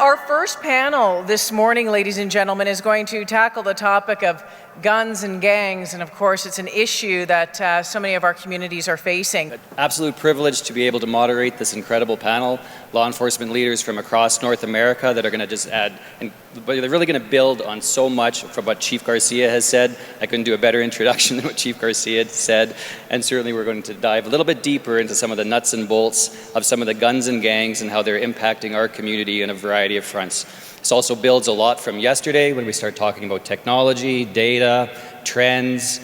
Our first panel this morning, ladies and gentlemen, is going to tackle the topic of guns and gangs, and of course it's an issue that so many of our communities are facing. Absolute privilege to be able to moderate this incredible panel. Law enforcement leaders from across North America that are going to just add, and they're really going to build on so much from what Chief Garcia has said. I couldn't do a better introduction than what Chief Garcia said, and certainly we're going to dive a little bit deeper into some of the nuts and bolts of some of the guns and gangs and how they're impacting our community in a variety of fronts. This also builds a lot from yesterday when we start talking about technology, data, trends,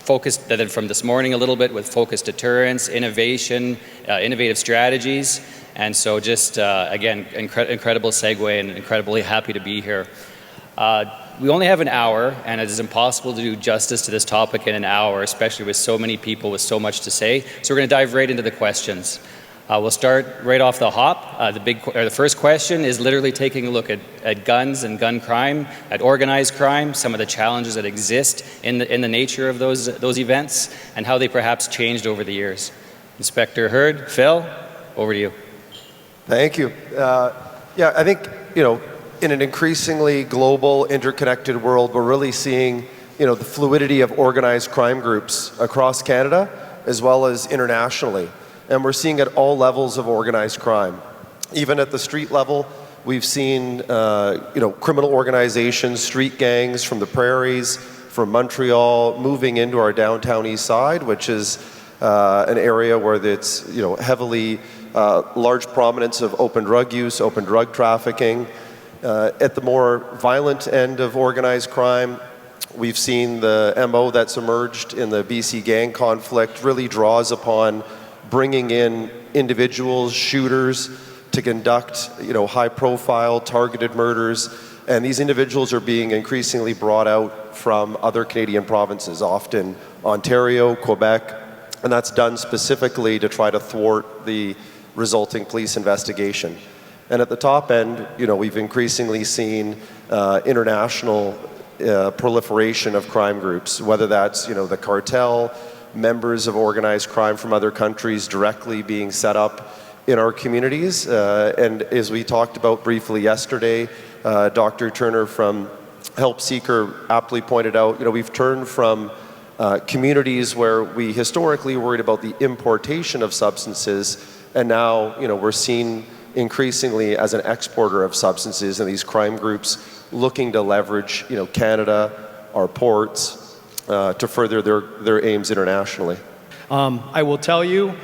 focused then from this morning a little bit with focused deterrence, innovation, innovative strategies. And so just, again, incredible segue and incredibly happy to be here. We only have an hour, and it is impossible to do justice to this topic in an hour, especially with so many people with so much to say. So we're going to dive right into the questions. We'll start right off the hop. The first question is literally taking a look at guns and gun crime, at organized crime, some of the challenges that exist in the nature of those events, and how they perhaps changed over the years. Inspector Hurd, Phil, over to you. Thank you. Yeah, I think, in an increasingly global, interconnected world, we're really seeing, the fluidity of organized crime groups across Canada as well as internationally. And we're seeing at all levels of organized crime. Even at the street level, we've seen, criminal organizations, street gangs from the prairies, from Montreal, moving into our downtown east side, which is an area where it's, heavily large prominence of open drug use, open drug trafficking. At the more violent end of organized crime, we've seen the MO that's emerged in the BC gang conflict really draws upon bringing in individuals, shooters, to conduct, high-profile, targeted murders. And these individuals are being increasingly brought out from other Canadian provinces, often Ontario, Quebec, and that's done specifically to try to thwart the resulting police investigation. And at the top end, we've increasingly seen international proliferation of crime groups, whether that's, the cartel, members of organized crime from other countries directly being set up in our communities. And as we talked about briefly yesterday, Dr. Turner from Help Seeker aptly pointed out, we've turned from communities where we historically worried about the importation of substances, and now, we're seen increasingly as an exporter of substances, and these crime groups looking to leverage, Canada, our ports, to further their aims internationally. I will tell you,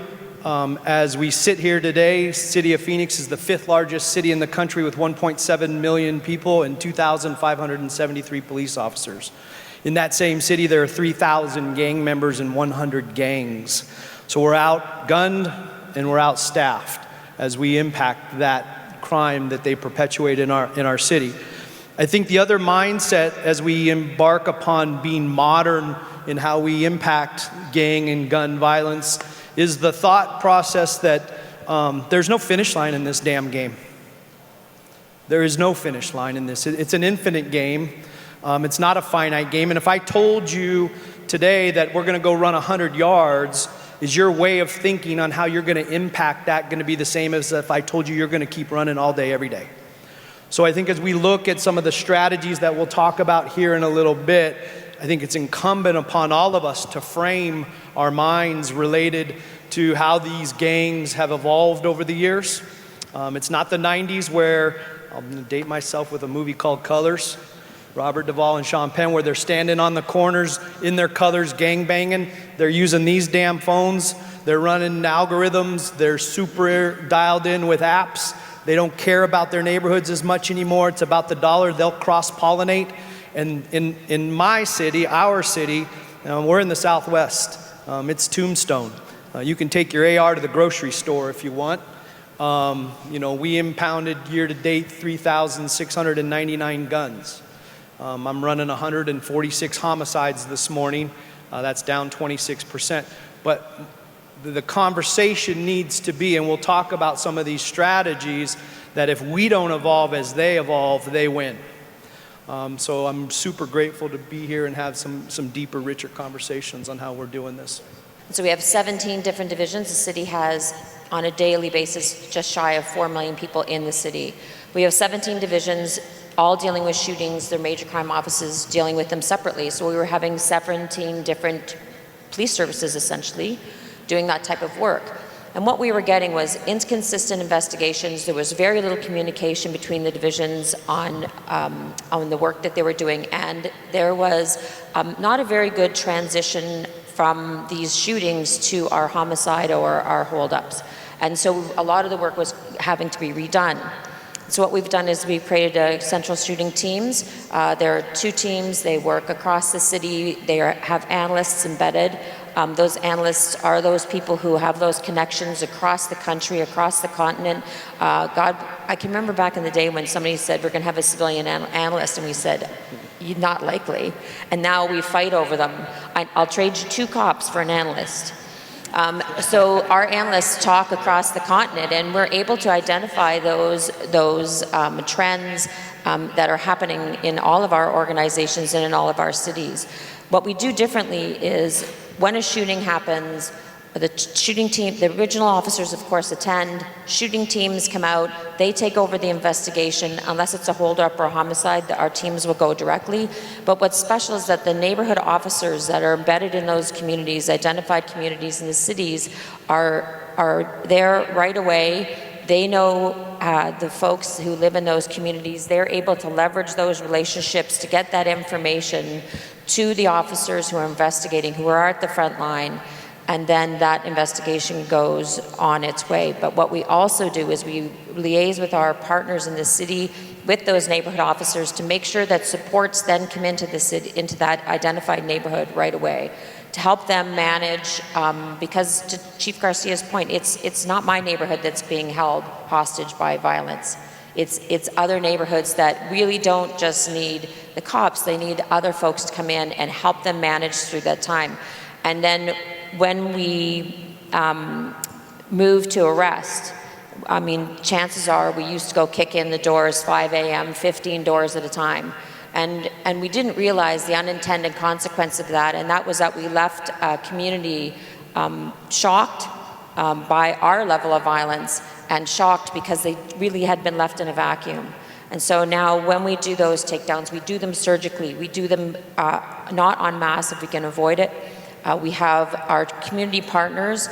as we sit here today, City of Phoenix is the 5th largest city in the country with 1.7 million people and 2,573 police officers. In that same city, there are 3,000 gang members and 100 gangs. So we're outgunned and we're outstaffed as we impact that crime that they perpetuate in our city. I think the other mindset as we embark upon being modern in how we impact gang and gun violence is the thought process that there's no finish line in this damn game. There is no finish line in this. It's an infinite game. It's not a finite game. And if I told you today that we're going to go run 100 yards, is your way of thinking on how you're going to impact that going to be the same as if I told you you're going to keep running all day, every day? So I think as we look at some of the strategies that we'll talk about here in a little bit, I think it's incumbent upon all of us to frame our minds related to how these gangs have evolved over the years. It's not the 90s where, I'm going to date myself with a movie called Colors, Robert Duvall and Sean Penn, where they're standing on the corners in their colors gang banging. They're using these damn phones. They're running algorithms. They're super dialed in with apps. They don't care about their neighborhoods as much anymore. It's about the dollar. They'll cross-pollinate. And in my city, our city, we're in the Southwest. It's Tombstone. You can take your AR to the grocery store if you want. We impounded year-to-date 3,699 guns. I'm running 146 homicides this morning. That's down 26%. But the conversation needs to be, and we'll talk about some of these strategies, that if we don't evolve as they evolve, they win. So I'm super grateful to be here and have some deeper, richer conversations on how we're doing this. So we have 17 different divisions. The city has on a daily basis, just shy of 4 million people in the city. We have 17 divisions, all dealing with shootings, their major crime offices dealing with them separately. So we were having 17 different police services, essentially, doing that type of work. And what we were getting was inconsistent investigations. There was very little communication between the divisions on the work that they were doing, and there was not a very good transition from these shootings to our homicide or our holdups. And so a lot of the work was having to be redone. So what we've done is we've created central shooting teams. There are 2 teams. They work across the city. They have analysts embedded. Those analysts are those people who have those connections across the country, across the continent. God, I can remember back in the day when somebody said, we're going to have a civilian analyst, and we said, not likely. And now we fight over them. I'll trade you 2 cops for an analyst. So our analysts talk across the continent, and we're able to identify those trends that are happening in all of our organizations and in all of our cities. What we do differently is when a shooting happens, the shooting team, the original officers, of course, attend. Shooting teams come out. They take over the investigation. Unless it's a holdup or a homicide, our teams will go directly. But what's special is that the neighborhood officers that are embedded in those communities, identified communities in the cities, are there right away. They know the folks who live in those communities. They're able to leverage those relationships to get that information to the officers who are investigating, who are at the front line, and then that investigation goes on its way. But what we also do is we liaise with our partners in the city, with those neighborhood officers, to make sure that supports then come into the city, into that identified neighborhood right away, to help them manage, because to Chief Garcia's point, it's not my neighborhood that's being held hostage by violence. It's other neighborhoods that really don't just need the cops, they need other folks to come in and help them manage through that time. And then when we move to arrest, I mean, chances are we used to go kick in the doors 5 a.m., 15 doors at a time. And we didn't realize the unintended consequence of that, and that was that we left a community shocked by our level of violence, and shocked because they really had been left in a vacuum. And so now when we do those takedowns, we do them surgically. We do them not en masse if we can avoid it. We have our community partners,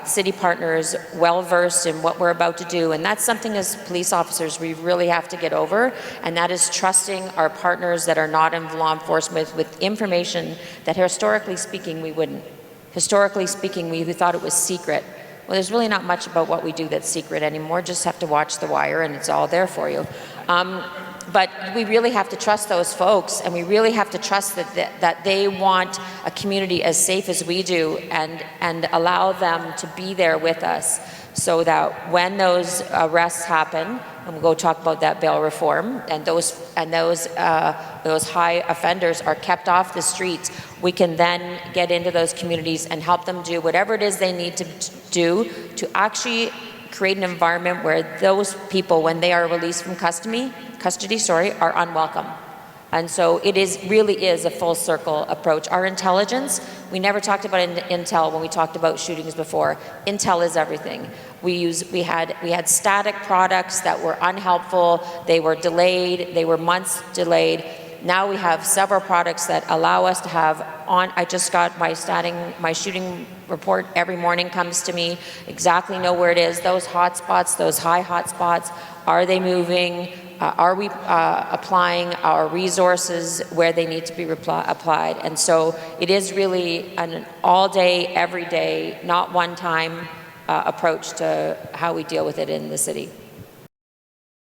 city partners, well-versed in what we're about to do, and that's something as police officers we really have to get over, and that is trusting our partners that are not in law enforcement with information that historically speaking we wouldn't. Historically speaking, we thought it was secret. Well, there's really not much about what we do that's secret anymore. Just have to watch The Wire and it's all there for you. But we really have to trust those folks, and we really have to trust that they want a community as safe as we do, and allow them to be there with us, so that when those arrests happen, and we'll go talk about that bail reform, and those high offenders are kept off the streets, we can then get into those communities and help them do whatever it is they need to do to actually create an environment where those people, when they are released from custody, are unwelcome. And so it really is a full circle approach. Our intelligence, we never talked about intel when we talked about shootings before. Intel is everything. We had static products that were unhelpful, they were delayed, they were months delayed. Now we have several products that allow us to have I just got my shooting report every morning comes to me, exactly know where it is, those hot spots, those high hot spots, are they moving? Are we applying our resources where they need to be applied? And so it is really an all day, every day, not one time approach to how we deal with it in the city.